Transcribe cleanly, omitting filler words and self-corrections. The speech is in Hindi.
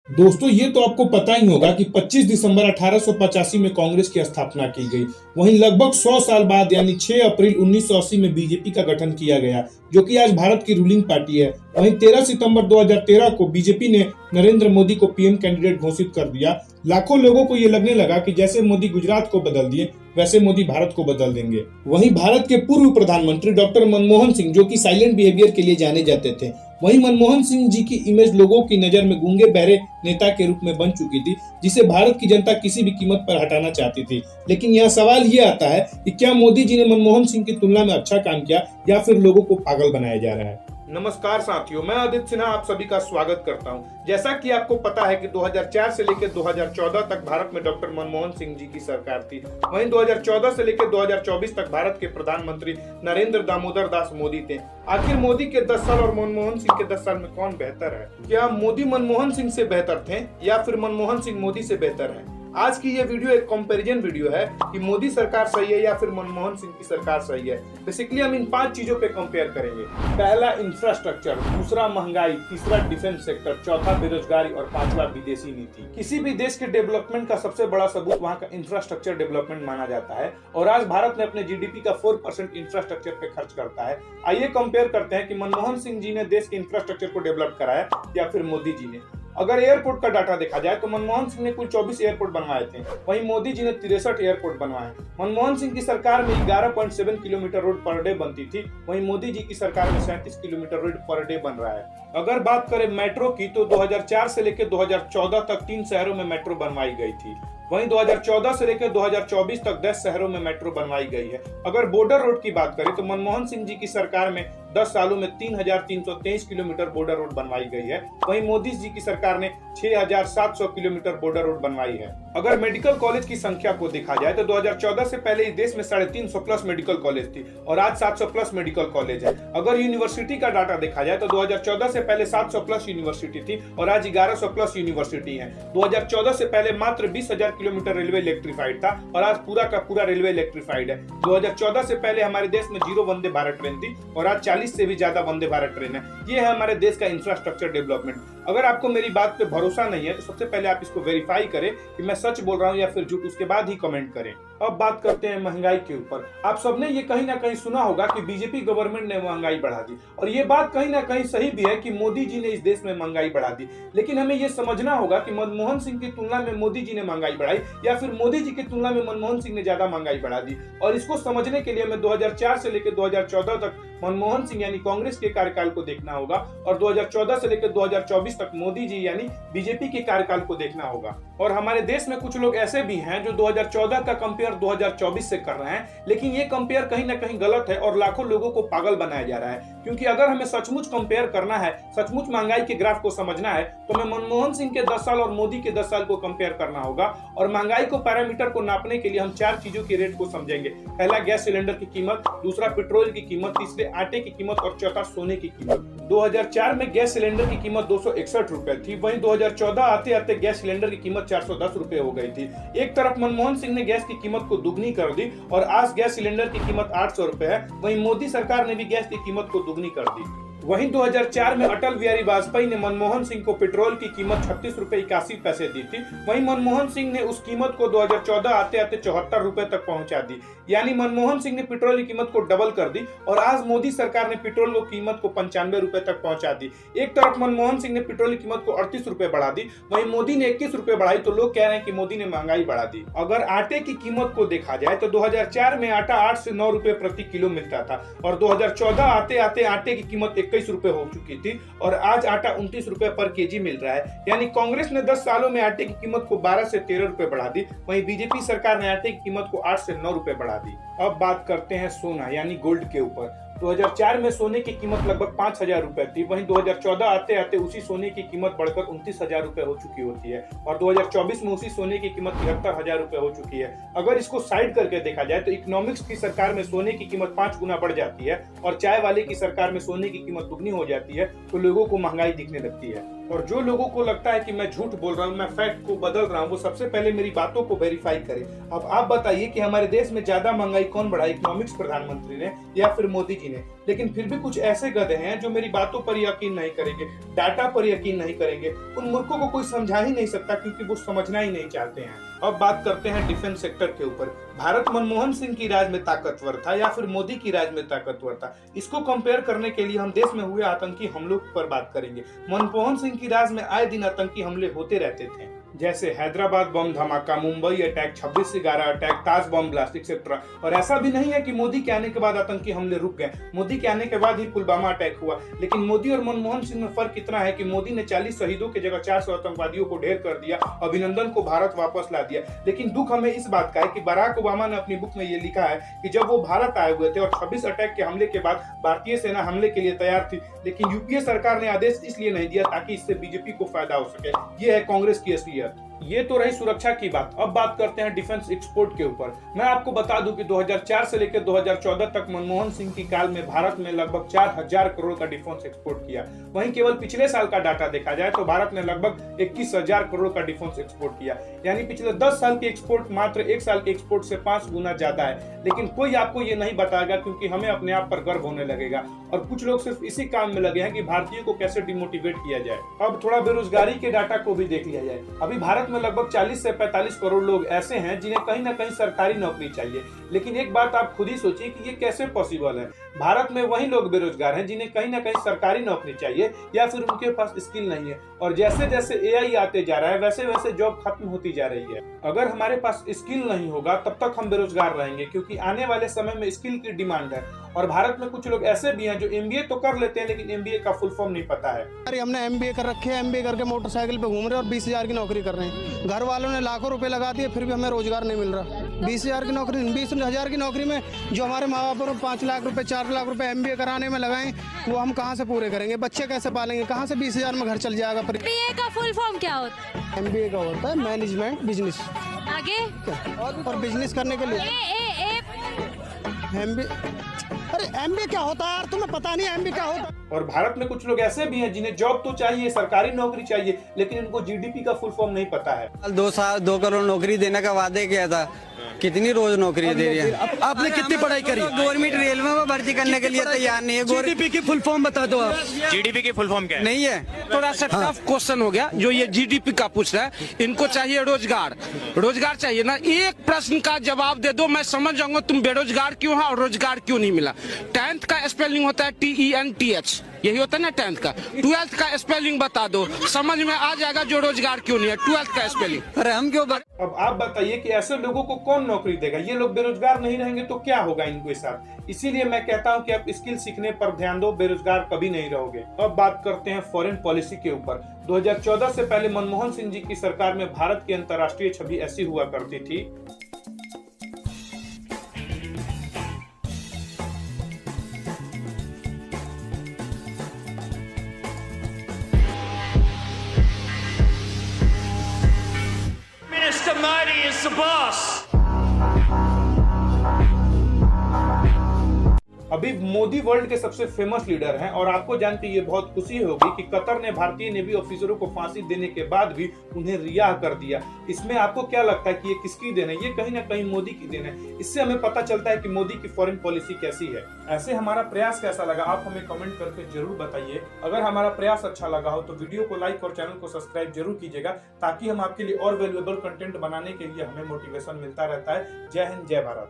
दोस्तों ये तो आपको पता ही होगा कि 25 दिसंबर 1885 में कांग्रेस की स्थापना की गई। वहीं लगभग 100 साल बाद यानी 6 अप्रैल 1980 में बीजेपी का गठन किया गया, जो कि आज भारत की रूलिंग पार्टी है। वहीं 13 सितंबर 2013 को बीजेपी ने नरेंद्र मोदी को पीएम कैंडिडेट घोषित कर दिया। लाखों लोगों को ये लगने लगा कि जैसे मोदी गुजरात को बदल दिए, वैसे मोदी भारत को बदल देंगे। वहीं भारत के पूर्व प्रधानमंत्री डॉक्टर मनमोहन सिंह, जो कि साइलेंट बिहेवियर के लिए जाने जाते थे, वहीं मनमोहन सिंह जी की इमेज लोगों की नजर में गूंगे बहरे नेता के रूप में बन चुकी थी, जिसे भारत की जनता किसी भी कीमत पर हटाना चाहती थी। लेकिन यह सवाल ये आता है कि क्या मोदी जी ने मनमोहन सिंह की तुलना में अच्छा काम किया या फिर लोगों को पागल बनाया जा रहा है। नमस्कार साथियों, मैं आदित्य सिन्हा आप सभी का स्वागत करता हूं। जैसा कि आपको पता है कि 2004 से लेकर 2014 तक भारत में डॉक्टर मनमोहन सिंह जी की सरकार थी। वहीं 2014 से लेकर 2024 तक भारत के प्रधानमंत्री नरेंद्र दामोदर दास मोदी थे। आखिर मोदी के 10 साल और मनमोहन सिंह के 10 साल में कौन बेहतर है? क्या मोदी मनमोहन सिंह से बेहतर थे या फिर मनमोहन सिंह मोदी से बेहतर है? आज की ये वीडियो एक कंपैरिजन वीडियो है कि मोदी सरकार सही है या फिर मनमोहन सिंह की सरकार सही है। बेसिकली हम इन 5 चीजों पे कंपेयर करेंगे। पहला इंफ्रास्ट्रक्चर, दूसरा महंगाई, तीसरा डिफेंस सेक्टर, चौथा बेरोजगारी और पांचवा विदेशी नीति। किसी भी देश के डेवलपमेंट का सबसे बड़ा सबूत वहाँ का इंफ्रास्ट्रक्चर डेवलपमेंट माना जाता है और आज भारत ने अपने जीडीपी का 4% इंफ्रास्ट्रक्चर पे खर्च करता है। आइए कंपेयर करते हैं कि मनमोहन सिंह जी ने देश के इंफ्रास्ट्रक्चर को डेवलप कराया या फिर मोदी जी ने। अगर एयरपोर्ट का डाटा देखा जाए तो मनमोहन सिंह ने कुल 24 एयरपोर्ट बनवाए थे, वहीं मोदी जी ने 63 एयरपोर्ट बनवाए। मनमोहन सिंह की सरकार में 11.7 किलोमीटर रोड पर डे बनती थी, वहीं मोदी जी की सरकार में 37 किलोमीटर रोड पर डे बन रहा है। अगर बात करें मेट्रो की तो 2004 से लेकर 2014 तक 3 शहरों में मेट्रो बनवाई गई थी। वहीं 2014 से लेकर 2024 तक 10 शहरों में मेट्रो बनवाई गई है। अगर बॉर्डर रोड की बात करें तो मनमोहन सिंह जी की सरकार में 10 सालों में 3,323 किलोमीटर बॉर्डर रोड बनवाई गई है। वहीं मोदी जी की सरकार ने 6,700 किलोमीटर बॉर्डर रोड बनवाई है। अगर मेडिकल कॉलेज की संख्या को देखा जाए तो 2014 से पहले इस देश में 350 प्लस मेडिकल कॉलेज थी और आज 700 प्लस मेडिकल कॉलेज है। अगर यूनिवर्सिटी का डाटा देखा जाए तो 2014 से पहले 700 प्लस यूनिवर्सिटी थी और आज 1100 प्लस यूनिवर्सिटी है। 2014 से पहले मात्र 20,000 किलोमीटर रेलवे इलेक्ट्रीफाइड था और आज पूरा का पूरा रेलवे इलेक्ट्रीफाइड है। 2014 से पहले हमारे देश में 0 वंदे भारत ट्रेन थी और आज 40 से भी ज्यादा वंदे भारत ट्रेन है। ये है हमारे देश का इंफ्रास्ट्रक्चर डेवलपमेंट। अगर आपको मेरी बात पे भरोसा नहीं है तो सबसे पहले आप इसको वेरीफाई करें कि मैं सच बोल रहा हूं या फिर झूठ, उसके बाद ही कमेंट करें। अब बात करते हैं महंगाई के ऊपर। आप सबने ये कहीं ना कहीं सुना होगा कि बीजेपी गवर्नमेंट ने महंगाई बढ़ा दी और ये बात कहीं ना कहीं सही भी है कि मोदी जी ने इस देश में महंगाई बढ़ा दी। लेकिन हमें ये समझना होगा कि मनमोहन सिंह की तुलना में मोदी जी ने महंगाई बढ़ाई या फिर मोदी जी की तुलना में मनमोहन सिंह ने ज्यादा महंगाई बढ़ा दी। और इसको समझने के लिए हमें 2004 से लेकर 2014 तक मनमोहन सिंह यानी कांग्रेस के कार्यकाल को देखना होगा और 2014 से लेकर 2024 तक मोदी जी यानी बीजेपी के कार्यकाल को देखना होगा। और हमारे देश में कुछ लोग ऐसे भी हैं जो 2014 का कंपेयर 2024 से कर रहे हैं, लेकिन ये कंपेयर कहीं ना कहीं गलत है और लाखों लोगों को पागल बनाया जा रहा है। क्योंकि अगर हमें सचमुच कंपेयर करना है, सचमुच महंगाई के ग्राफ को समझना है तो हमें मनमोहन सिंह के 10 साल और मोदी के 10 साल को कंपेयर करना होगा। और महंगाई को पैरामीटर को नापने के लिए हम 4 चीजों के रेट को समझेंगे। पहला गैस सिलेंडर की कीमत, दूसरा पेट्रोल की कीमत, तीसरे आटे की कीमत और चौथा सोने की कीमत। 2004 में गैस सिलेंडर की कीमत 261 रुपए थी, वहीं 2014 आते आते गैस सिलेंडर की कीमत 410 रुपए हो गई थी। एक तरफ मनमोहन सिंह ने गैस की कीमत को दुगनी कर दी और आज गैस सिलेंडर की कीमत 800 रुपए है, वहीं मोदी सरकार ने भी गैस की कीमत को दुगनी कर दी। वहीं 2004 में अटल बिहारी वाजपेयी ने मनमोहन सिंह को पेट्रोल की कीमत 36 रुपए 81 पैसे दी थी, वहीं मनमोहन सिंह ने उस कीमत को 2014 आते आते 74 रुपए तक पहुंचा दी। यानी मनमोहन सिंह ने पेट्रोल की कीमत को डबल कर दी और आज मोदी सरकार ने पेट्रोल की कीमत को 95 रुपए तक पहुंचा दी। एक तरफ मनमोहन सिंह ने पेट्रोल की कीमत को 38 रुपए बढ़ा दी, वहीं मोदी ने 21 रुपए बढ़ाई, तो लोग कह रहे हैं कि मोदी ने महंगाई बढ़ा दी। अगर आटे की कीमत को देखा जाए तो 2004 में आटा 8 से 9 रुपए प्रति किलो मिलता था और 2014 आते आते आटे की कीमत 21 रुपए हो चुकी थी और आज आटा 29 रुपए पर केजी मिल रहा है। यानी कांग्रेस ने 10 सालों में आटे की कीमत को 12 से 13 रुपए बढ़ा दी, वहीं बीजेपी सरकार ने आटे की कीमत को 8 से 9 रुपए बढ़ा दी। अब बात करते हैं सोना यानी गोल्ड के ऊपर। 2004 में सोने की कीमत लगभग 5,000 रुपए थी, वहीं 2014 आते आते उसी सोने की कीमत बढ़कर 29,000 रुपए हो चुकी होती है और 2024 में उसी सोने की कीमत 73,000 रुपए हो चुकी है। अगर इसको साइड करके देखा जाए तो इकोनॉमिक्स की सरकार में सोने की कीमत 5 गुना बढ़ जाती है और चाय वाले की सरकार में सोने की कीमत दुगनी हो जाती है, तो लोगों को महंगाई दिखने लगती है। और जो लोगों को लगता है कि मैं झूठ बोल रहा हूँ, मैं फैक्ट को बदल रहा हूँ, वो सबसे पहले मेरी बातों को वेरीफाई करें। अब आप बताइए कि हमारे देश में ज्यादा महंगाई कौन बढ़ाई, इकोनॉमिक्स प्रधानमंत्री ने या फिर मोदी जी ने? लेकिन फिर भी कुछ ऐसे गधे हैं जो मेरी बातों पर यकीन नहीं करेंगे, डाटा पर यकीन नहीं करेंगे। उन मूर्खों को कोई समझा ही नहीं सकता क्योंकि वो समझना ही नहीं चाहते हैं। अब बात करते हैं डिफेंस सेक्टर के ऊपर। भारत मनमोहन सिंह की राज में ताकतवर था या फिर मोदी की राज में ताकतवर था? इसको कंपेयर करने के लिए हम देश में हुए आतंकी हमलों पर बात करेंगे। मनमोहन सिंह की राज में आए दिन आतंकी हमले होते रहते थे, जैसे हैदराबाद बम धमाका, मुंबई अटैक, 26/11 अटैक, ताज बम ब्लास्ट एक्सेट्रा। और ऐसा भी नहीं है कि मोदी के आने के बाद आतंकी हमले रुक गए। मोदी के आने के बाद ही पुलवामा अटैक हुआ। लेकिन मोदी और मनमोहन सिंह में फर्क इतना है कि मोदी ने 40 शहीदों की जगह 400 आतंकवादियों को ढेर कर दिया, अभिनंदन को भारत वापस ला दिया। लेकिन दुख हमें इस बात का है कि बराक ओबामा ने अपनी बुक में ये लिखा है कि जब वो भारत आए हुए थे और 26 अटैक के हमले के बाद भारतीय सेना हमले के लिए तैयार थी, लेकिन यूपीए सरकार ने आदेश इसलिए नहीं दिया ताकि इससे बीजेपी को फायदा हो सके। ये है कांग्रेस की असलियत। ये तो रही सुरक्षा की बात। अब बात करते हैं डिफेंस एक्सपोर्ट के ऊपर। मैं आपको बता दूं कि 2004 से लेकर 2014 तक मनमोहन सिंह की काल में भारत में लगभग 4000 करोड़ का डिफेंस एक्सपोर्ट किया। वहीं केवल पिछले साल का डाटा देखा जाए तो भारत ने लगभग 21000 करोड़ का डिफेंस एक्सपोर्ट किया। यानी पिछले 10 साल के एक्सपोर्ट मात्र 1 साल के एक्सपोर्ट से 5 गुना ज्यादा है। लेकिन कोई आपको ये नहीं बताएगा क्योंकि हमें अपने आप पर गर्व होने लगेगा। और कुछ लोग सिर्फ इसी काम में लगे हैं कि भारतीयों को कैसे डिमोटिवेट किया जाए। अब थोड़ा बेरोजगारी के डाटा को भी देख लिया जाए। अभी भारत में लगभग 40 से 45 करोड़ लोग ऐसे हैं जिन्हें कहीं ना कहीं सरकारी नौकरी चाहिए। लेकिन एक बात आप खुद ही सोचिए कि ये कैसे पॉसिबल है। भारत में वही लोग बेरोजगार हैं जिन्हें कहीं ना कहीं सरकारी नौकरी चाहिए या फिर उनके पास स्किल नहीं है। और जैसे जैसे एआई आते जा रहा है वैसे वैसे जॉब खत्म होती जा रही है। अगर हमारे पास स्किल नहीं होगा तब तक हम बेरोजगार रहेंगे, क्योंकि आने वाले समय में स्किल की डिमांड है। और भारत में कुछ लोग ऐसे भी हैं जो एमबीए तो कर लेते हैं लेकिन एमबीए का फुल फॉर्म नहीं पता है। अरे हमने एमबीए कर रखे हैं, एमबीए करके मोटरसाइकिल पे घूम रहे हैं और 20,000 की नौकरी कर रहे हैं। घर वालों ने लाखों रुपए लगा दिए फिर भी हमें रोजगार नहीं मिल रहा। 20,000 की नौकरी, 20,000 की नौकरी में जो हमारे माँ बाप 5 लाख रुपए 4 लाख रुपए एमबीए कराने में लगाएं, वो हम कहाँ से पूरे करेंगे? बच्चे कैसे पालेंगे? कहाँ से 20,000 में घर चल जाएगा? एमबीए का फुल फॉर्म क्या होता है? एमबीए का होता है मैनेजमेंट बिजनेस। आगे और बिजनेस करने के लिए एमबीए। अरे एमबीए क्या होता है यार, तुम्हें पता नहीं एमबीए क्या होता है? और भारत में कुछ लोग ऐसे भी हैं जिन्हें जॉब तो चाहिए, सरकारी नौकरी चाहिए, लेकिन उनको जीडीपी का फुल फॉर्म नहीं पता है। 2 करोड़ नौकरी देने का वादे किया था, कितनी रोज नौकरी दे रही है? आपने कितनी पढ़ाई करी? गवर्नमेंट रेलवे में भर्ती करने के लिए तैयार नहीं है। जीडीपी की फुल फॉर्म बता दो आप। जीडीपी की फुल फॉर्म क्या है? नहीं है। थोड़ा सा टफ क्वेश्चन हो गया जो ये जीडीपी का पूछ रहा है। इनको चाहिए रोजगार, रोजगार चाहिए ना। एक प्रश्न का जवाब दे दो, मैं समझ जाऊंगा तुम बेरोजगार क्यों है और रोजगार क्यों नहीं मिला। 10th का स्पेलिंग होता है TENTH, यही होता है ना 10th का। 12th का स्पेलिंग बता दो, समझ में आ जाएगा जो रोजगार क्यों नहीं है। 12th का स्पेलिंग। अरे हम क्यों अब आप बताइए कि ऐसे लोगों को कौन नौकरी देगा? ये लोग बेरोजगार नहीं रहेंगे तो क्या होगा इनके साथ? इसीलिए मैं कहता हूं कि आप स्किल सीखने पर ध्यान दो, बेरोजगार कभी नहीं रहोगे। अब बात करते हैं फॉरेन पॉलिसी के ऊपर। 2014 से पहले मनमोहन सिंह जी की सरकार में भारत की अंतर्राष्ट्रीय छवि ऐसी हुआ करती थी। Mr. Modi is the boss. अभी मोदी वर्ल्ड के सबसे फेमस लीडर हैं और आपको जान के ये बहुत खुशी होगी कि कतर ने भारतीय नेवी ऑफिसरों को फांसी देने के बाद भी उन्हें रिहा कर दिया। इसमें आपको क्या लगता है कि ये किसकी देन है? ये कहीं ना कहीं मोदी की देन है। इससे हमें पता चलता है कि मोदी की फॉरेन पॉलिसी कैसी है। ऐसे हमारा प्रयास कैसा लगा आप हमें कमेंट करके जरूर बताइए। अगर हमारा प्रयास अच्छा लगा हो तो वीडियो को लाइक और चैनल को सब्सक्राइब जरूर कीजिएगा, ताकि हम आपके लिए और वैल्यूएबल कंटेंट बनाने के लिए हमें मोटिवेशन मिलता रहता है। जय हिंद, जय भारत।